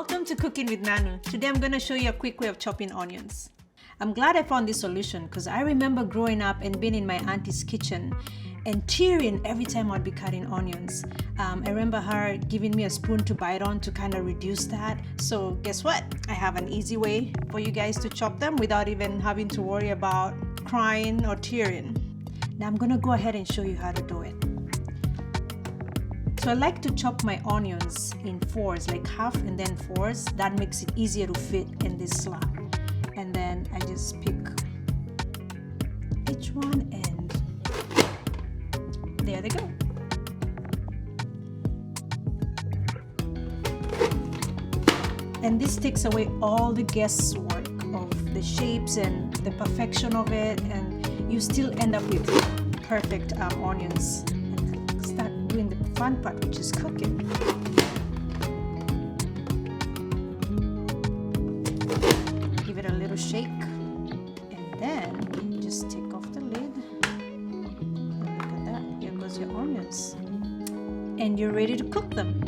Welcome to Cooking with Nanu. Today I'm going to show you a quick way of chopping onions. I'm glad I found this solution because I remember growing up and being in my auntie's kitchen and tearing every time I'd be cutting onions. I remember her giving me a spoon to bite on to kind of reduce that. So guess what? I have an easy way for you guys to chop them without even having to worry about crying or tearing. Now I'm going to go ahead and show you how to do it. So I like to chop my onions in fours, like half and then fours. That makes it easier to fit in this slot. And then I just pick each one and there they go. And this takes away all the guesswork of the shapes and the perfection of it, and you still end up with perfect onions. Start doing the fun part, which is cooking. Give it a little shake and then just take off the lid. And look at that, here goes your onions. And you're ready to cook them.